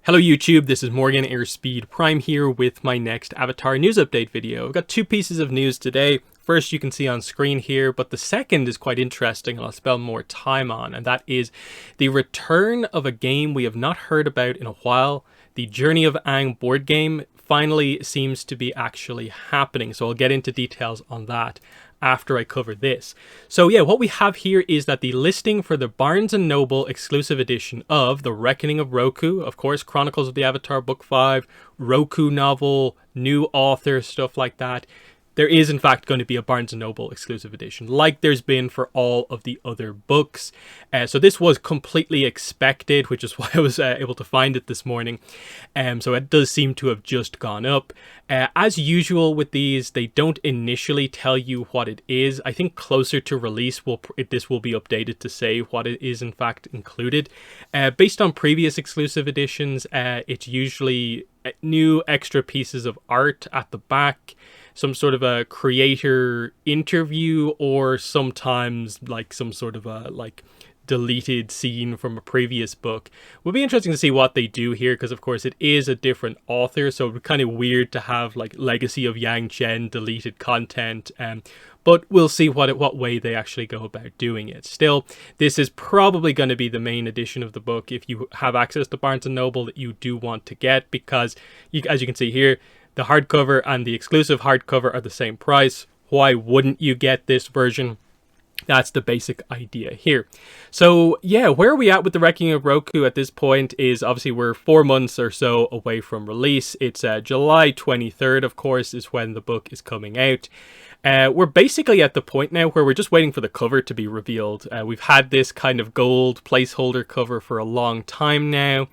Hello YouTube, this is Morgan Airspeed Prime here with my next Avatar news update video. I've got two pieces of news today. First you can see on screen here, but the second is quite interesting and I'll spend more time on, and that is the return of a game we have not heard about in a while. The Journey of Aang board game finally seems to be actually happening, so I'll get into details on that after I cover this. So yeah, what we have here is that the listing for the Barnes & Noble exclusive edition of The Reckoning of Roku, of course, Chronicles of the Avatar Book 5, Roku novel, new author, stuff like that. There is in fact going to be a Barnes & Noble exclusive edition, like there's been for all of the other books. So this was completely expected, which is why I was able to find it this morning. So it does seem to have just gone up. As usual with these, they don't initially tell you what it is. I think closer to release, this will be updated to say what it is in fact included. Based on previous exclusive editions, it's usually new extra pieces of art at the back, some sort of a creator interview, or sometimes like some sort of a deleted scene from a previous book. Will be interesting to see what they do here, because of course it is a different author, so it'd be kind of weird to have like Legacy of Yang Chen deleted content, but we'll see what way they actually go about doing it. Still, this is probably going to be the main edition of the book if you have access to Barnes & Noble that you do want to get, because as you can see here, the hardcover and the exclusive hardcover are the same price. Why wouldn't you get this version? That's the basic idea here. So yeah, where are we at with The Reckoning of Roku at this point is obviously we're 4 months or so away from release. It's July 23rd, of course, is when the book is coming out. We're basically at the point now where we're just waiting for the cover to be revealed. We've had this kind of gold placeholder cover for a long time now.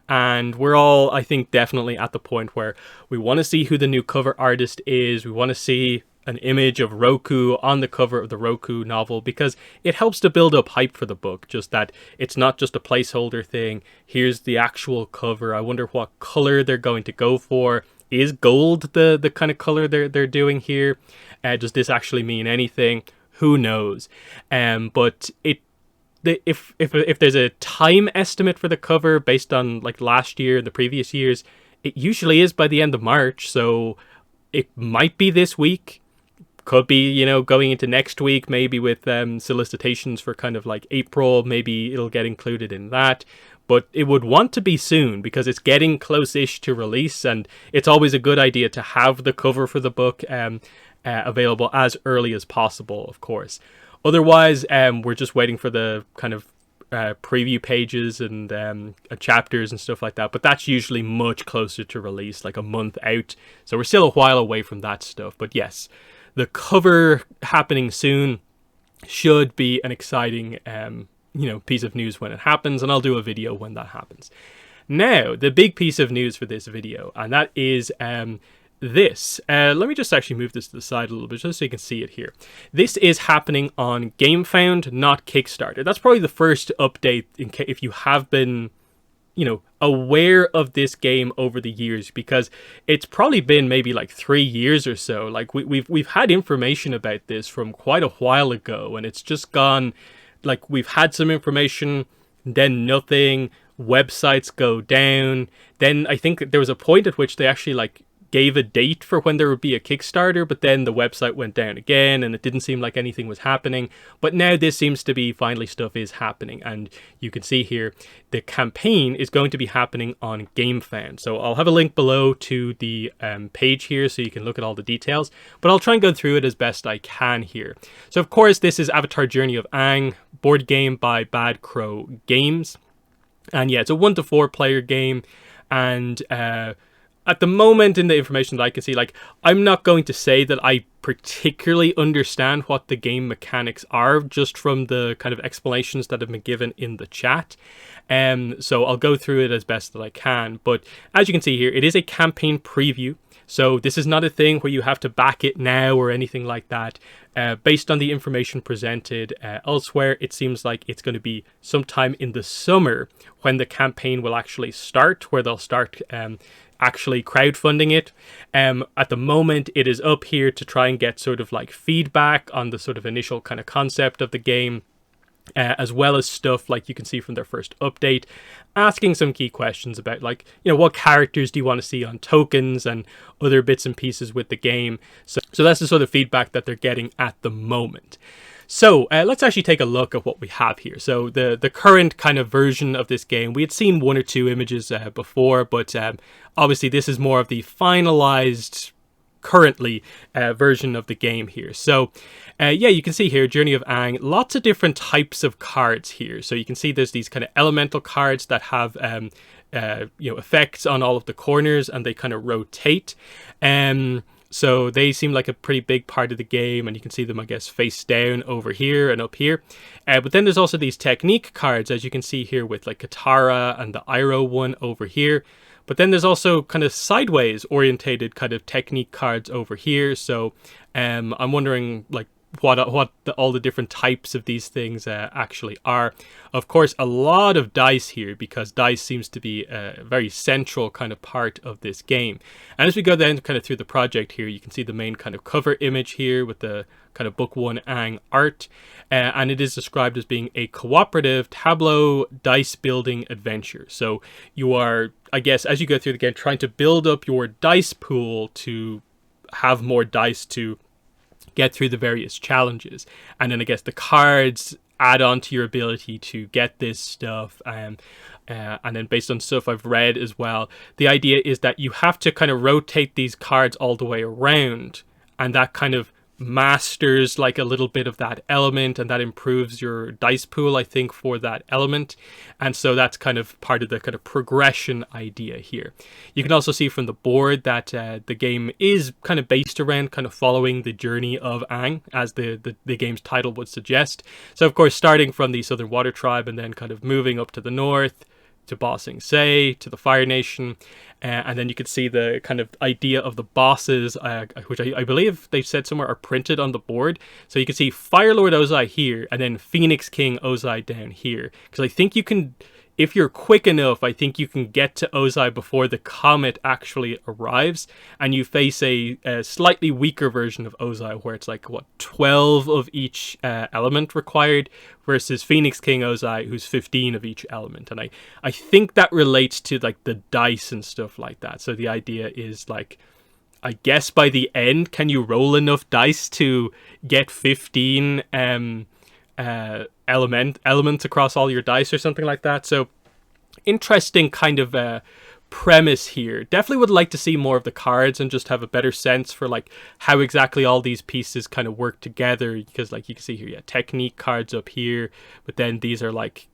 And we're all, I think, definitely at the point where we want to see who the new cover artist is. We want to see an image of Roku on the cover of the Roku novel, because it helps to build up hype for the book. Just that it's not just a placeholder thing. Here's the actual cover. I wonder what color they're going to go for. Is gold the kind of color they're doing here? Does this actually mean anything? Who knows? But if there's a time estimate for the cover based on like last year and the previous years, it usually is by the end of March. So it might be this week, could be, you know, going into next week, maybe with solicitations for kind of like April, maybe it'll get included in that. But it would want to be soon because it's getting close-ish to release, and it's always a good idea to have the cover for the book available as early as possible, of course. Otherwise, we're just waiting for the kind of preview pages and chapters and stuff like that. But that's usually much closer to release, like a month out. So we're still a while away from that stuff. But yes, the cover happening soon should be an exciting piece of news when it happens. And I'll do a video when that happens. Now, the big piece of news for this video, and that is this. Let me just actually move this to the side a little bit just so you can see it here. This is happening on GameFound, not Kickstarter. That's probably the first update if you have been, aware of this game over the years, because it's probably been maybe like 3 years or so. Like we've had information about this from quite a while ago, and it's just gone, like we've had some information, then nothing, websites go down. Then I think there was a point at which they actually gave a date for when there would be a Kickstarter, but then the website went down again and it didn't seem like anything was happening. But now this seems to be finally stuff is happening, and you can see here the campaign is going to be happening on GameFound. So I'll have a link below to the page here so you can look at all the details, but I'll try and go through it as best I can here. So of course this is Avatar Journey of Aang, board game by Bad Crow Games. And yeah, it's a 1 to 4 player game, and at the moment in the information that I can see, I'm not going to say that I particularly understand what the game mechanics are, just from the kind of explanations that have been given in the chat. So I'll go through it as best that I can. But as you can see here, it is a campaign preview. So this is not a thing where you have to back it now or anything like that. Based on the information presented elsewhere, it seems like it's going to be sometime in the summer when the campaign will actually start, where they'll start actually crowdfunding it. At the moment, it is up here to try and get sort of feedback on the sort of initial kind of concept of the game. as well as stuff like you can see from their first update, asking some key questions about, like, what characters do you want to see on tokens and other bits and pieces with the game. So that's the sort of feedback that they're getting at the moment. So let's actually take a look at what we have here. So the current kind of version of this game, we had seen one or two images before, but obviously this is more of the finalized currently version of the game here. So yeah, you can see here, Journey of Aang, lots of different types of cards here. So you can see there's these kind of elemental cards that have effects on all of the corners, and they kind of rotate. So they seem like a pretty big part of the game, and you can see them, I guess, face down over here and up here. But then there's also these technique cards, as you can see here, with like Katara and the Iroh one over here. But then there's also kind of sideways orientated kind of technique cards over here. So I'm wondering, like, what all the different types of these things actually are. Of course, a lot of dice here, because dice seems to be a very central kind of part of this game. And as we go down kind of through the project here, you can see the main kind of cover image here with the kind of Book 1 Aang art. And it is described as being a cooperative tableau dice building adventure. So you are, I guess, as you go through the game, trying to build up your dice pool to have more dice to get through the various challenges. And then I guess the cards add on to your ability to get this stuff. And then based on stuff I've read as well, the idea is that you have to kind of rotate these cards all the way around, and that kind of masters like a little bit of that element, and that improves your dice pool, I think, for that element. And so that's kind of part of the kind of progression idea here. You can also see from the board that the game is kind of based around kind of following the journey of Aang, as the game's title would suggest. So of course, starting from the Southern Water Tribe and then kind of moving up to the north, to Ba Sing Se, to the Fire Nation, and then you can see the kind of idea of the bosses, which I believe they've said somewhere are printed on the board. So you can see Fire Lord Ozai here, and then Phoenix King Ozai down here. Because I think you can, if you're quick enough, I think you can get to Ozai before the comet actually arrives, and you face a slightly weaker version of Ozai, where it's like, what, 12 of each element required, versus Phoenix King Ozai, who's 15 of each element. And I think that relates to like the dice and stuff like that. So the idea is, like, I guess by the end, can you roll enough dice to get 15 elements across all your dice or something like that? So interesting kind of premise here. Definitely would like to see more of the cards and just have a better sense for like how exactly all these pieces kind of work together, because like you can see here, yeah, technique cards up here, but then these are like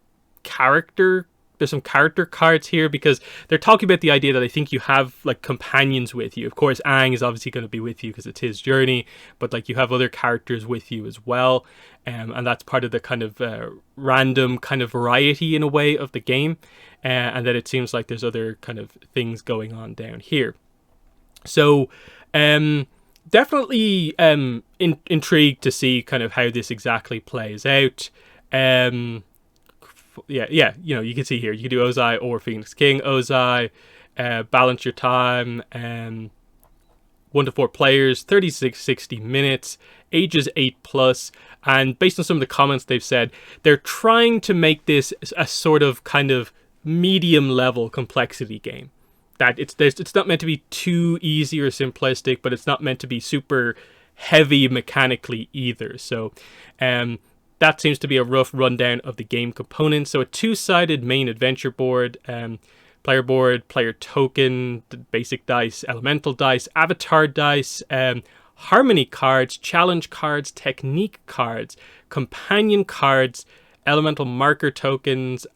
there's some character cards here, because they're talking about the idea that I think you have like companions with you. Of course, Aang is obviously going to be with you because it's his journey, but like you have other characters with you as well. And that's part of the kind of random kind of variety in a way of the game. And then it seems like there's other kind of things going on down here. So definitely intrigued to see kind of how this exactly plays out. Yeah, you can see here, you can do Ozai or Phoenix King Ozai. Balance your time. 1 to 4 players, 36-60 minutes, ages 8+, and based on some of the comments they've said, they're trying to make this a sort of kind of medium level complexity game. That it's not meant to be too easy or simplistic, but it's not meant to be super heavy mechanically either. So that seems to be a rough rundown of the game components. So a 2-sided main adventure board, player board, player token, basic dice, elemental dice, avatar dice, harmony cards, challenge cards, technique cards, companion cards, elemental marker tokens,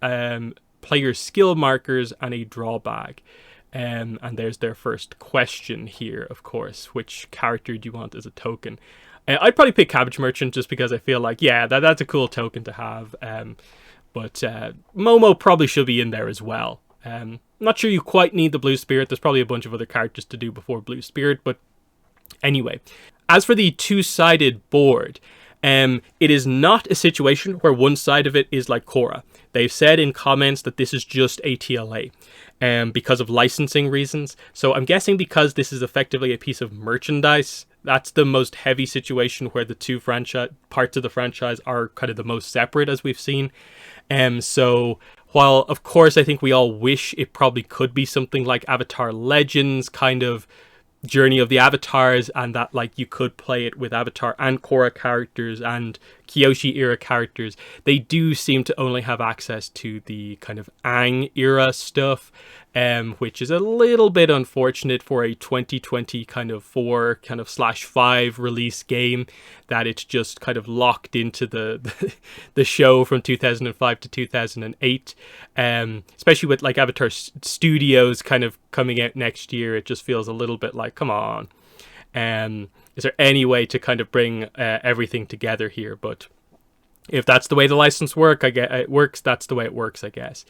player skill markers, and a draw bag. And there's their first question here, of course. Which character do you want as a token? I'd probably pick Cabbage Merchant, just because I feel like, yeah, that's a cool token to have. But Momo probably should be in there as well. I'm not sure you quite need the Blue Spirit. There's probably a bunch of other characters to do before Blue Spirit, but anyway. As for the 2-sided board, it is not a situation where one side of it is like Korra. They've said in comments that this is just a TLA because of licensing reasons. So I'm guessing because this is effectively a piece of merchandise, That's the most heavy situation where the two parts of the franchise are kind of the most separate, as we've seen. So while of course I think we all wish it probably could be something like Avatar Legends, kind of Journey of the Avatars, and that like you could play it with Avatar and Korra characters and Kyoshi era characters, they do seem to only have access to the kind of Aang era stuff, which is a little bit unfortunate for a 2020 kind of 4 kind of /5 release game, that it's just kind of locked into the show from 2005 to 2008, especially with like Avatar Studios kind of coming out next year. It just feels a little bit like, come on. Is there any way to kind of bring everything together here? But if that's the way the license works, that's the way it works, I guess.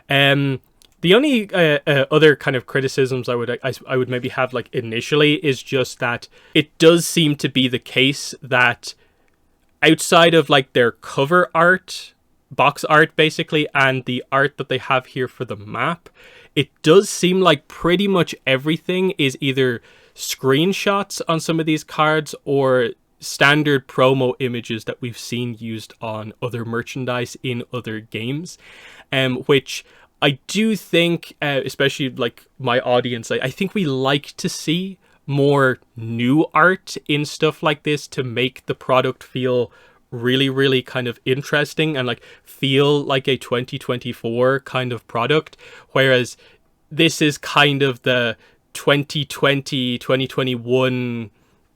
The only other kind of criticisms I would maybe have like initially is just that it does seem to be the case that outside of like their cover art, box art basically, and the art that they have here for the map, it does seem like pretty much everything is either screenshots on some of these cards or standard promo images that we've seen used on other merchandise in other games, which I do think, especially like my audience, I think we like to see more new art in stuff like this to make the product feel really, really kind of interesting and like feel like a 2024 kind of product, whereas this is kind of the 2020, 2021,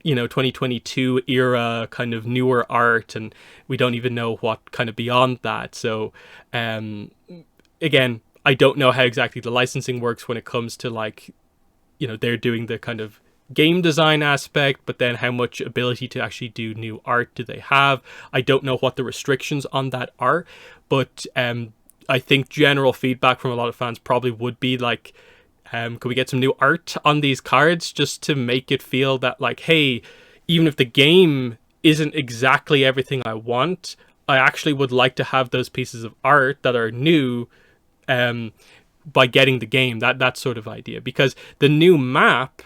2022 era kind of newer art, and we don't even know what kind of beyond that. So again, I don't know how exactly the licensing works when it comes to like, they're doing the kind of game design aspect, but then how much ability to actually do new art do they have? I don't know what the restrictions on that are, but I think general feedback from a lot of fans probably would be like, could we get some new art on these cards just to make it feel that like, hey, even if the game isn't exactly everything I want, I actually would like to have those pieces of art that are new by getting the game, that sort of idea. Because the new map,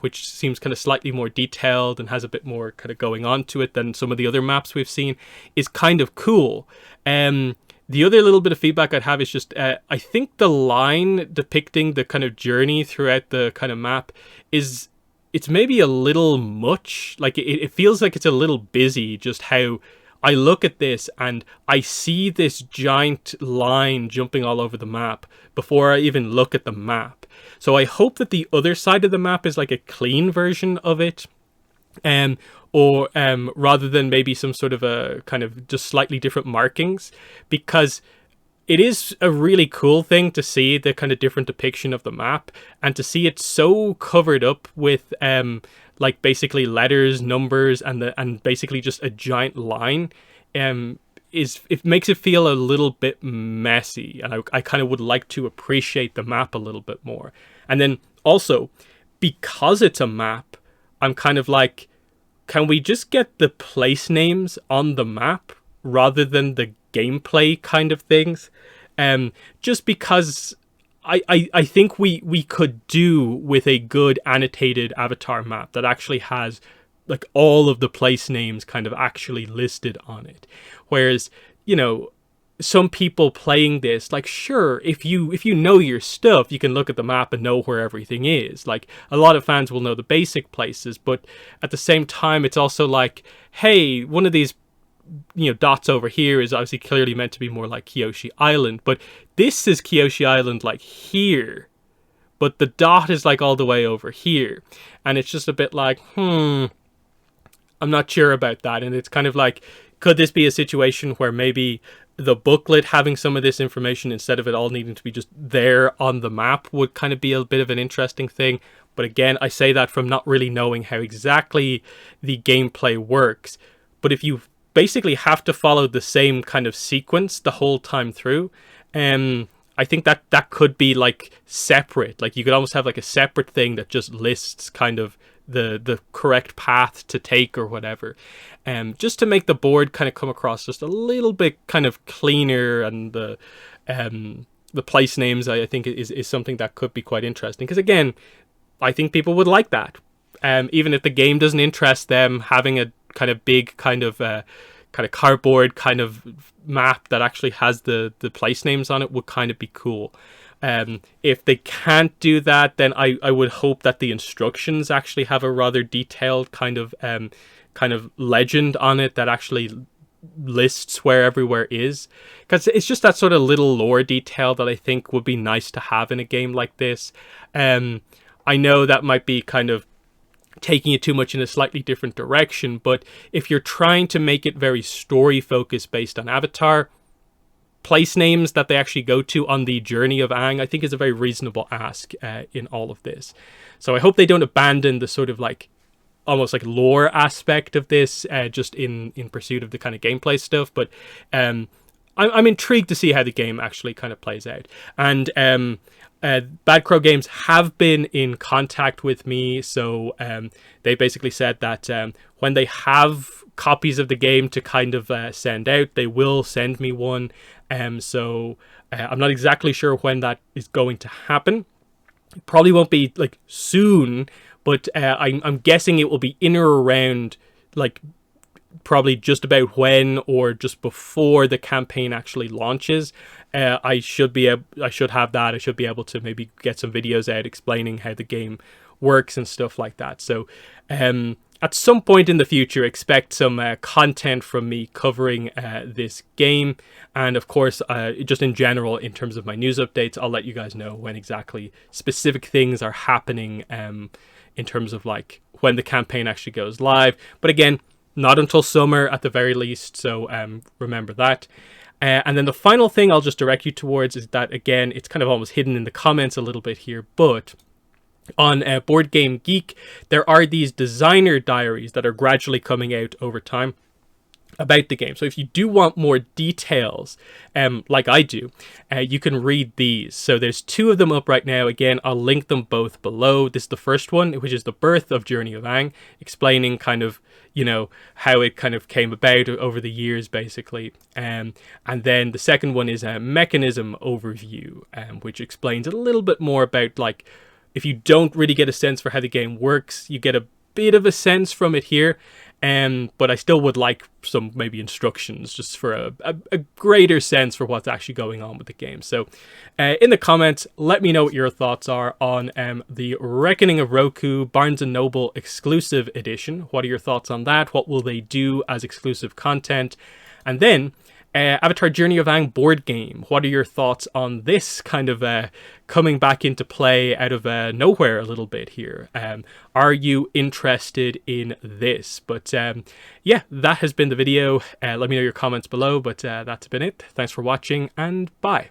which seems kind of slightly more detailed and has a bit more kind of going on to it than some of the other maps we've seen, is kind of cool. The other little bit of feedback I'd have is just, I think the line depicting the kind of journey throughout the kind of map it's maybe a little much. Like it feels like it's a little busy, just how I look at this and I see this giant line jumping all over the map before I even look at the map. So I hope that the other side of the map is like a clean version of it. Or rather than maybe some sort of a kind of just slightly different markings, because it is a really cool thing to see the kind of different depiction of the map and to see it so covered up with like basically letters, numbers, and basically just a giant line. It makes it feel a little bit messy, and I kind of would like to appreciate the map a little bit more. And then also, because it's a map, I'm kind of like, can we just get the place names on the map rather than the gameplay kind of things? Just because I think we could do with a good annotated Avatar map that actually has like all of the place names kind of actually listed on it. Whereas, some people playing this, like, sure, if you know your stuff, you can look at the map and know where everything is. Like, a lot of fans will know the basic places, but at the same time, it's also like, hey, one of these dots over here is obviously clearly meant to be more like Kyoshi Island, but this is Kyoshi Island like here, but the dot is like all the way over here, and it's just a bit like, I'm not sure about that. And it's kind of like, could this be a situation where maybe the booklet having some of this information instead of it all needing to be just there on the map would kind of be a bit of an interesting thing? But again, I say that from not really knowing how exactly the gameplay works. But if you basically have to follow the same kind of sequence the whole time through, I think that could be like separate. Like you could almost have like a separate thing that just lists kind of the correct path to take or whatever, just to make the board kind of come across just a little bit kind of cleaner. And the place names, I think is something that could be quite interesting, because again, I think people would like that. even if the game doesn't interest them, having a kind of big kind of cardboard kind of map that actually has the place names on it would kind of be cool. If they can't do that, then I would hope that the instructions actually have a rather detailed kind of legend on it that actually lists where everywhere is, because it's just that sort of little lore detail that I think would be nice to have in a game like this. I know that might be kind of taking it too much in a slightly different direction, but if you're trying to make it very story focused based on Avatar, place names that they actually go to on the journey of Aang, I think is a very reasonable ask in all of this. So I hope they don't abandon the sort of like almost like lore aspect of this just in pursuit of the kind of gameplay stuff. But I'm intrigued to see how the game actually kind of plays out. And Bad Crow Games have been in contact with me, so they basically said that when they have copies of the game to kind of send out, they will send me one. So I'm not exactly sure when that is going to happen. It probably won't be like soon, but I'm guessing it will be in or around like probably just about when or just before the campaign actually launches. I should have that. I should be able to maybe get some videos out explaining how the game works and stuff like that. So at some point in the future, expect some content from me covering this game. And of course, just in general, in terms of my news updates, I'll let you guys know when exactly specific things are happening in terms of like when the campaign actually goes live. But again, not until summer at the very least, so remember that. And then the final thing I'll just direct you towards is that, again, it's kind of almost hidden in the comments a little bit here, but on Board Game Geek, there are these designer diaries that are gradually coming out over time about the game. So if you do want more details, like I do, you can read these. So there's 2 of them up right now. Again, I'll link them both below. This is the first one, which is the birth of Journey of Aang, explaining kind of, you know, how it kind of came about over the years, basically. And then the second one is a mechanism overview, which explains a little bit more about, like, if you don't really get a sense for how the game works, you get a bit of a sense from it here. But I still would like some maybe instructions just for a greater sense for what's actually going on with the game. So in the comments, let me know what your thoughts are on the Reckoning of Roku Barnes & Noble exclusive edition. What are your thoughts on that? What will they do as exclusive content? And then Avatar Journey of Aang board game. What are your thoughts on this kind of coming back into play out of nowhere a little bit here? Are you interested in this? But yeah, that has been the video. Let me know your comments below, but that's been it. Thanks for watching and bye.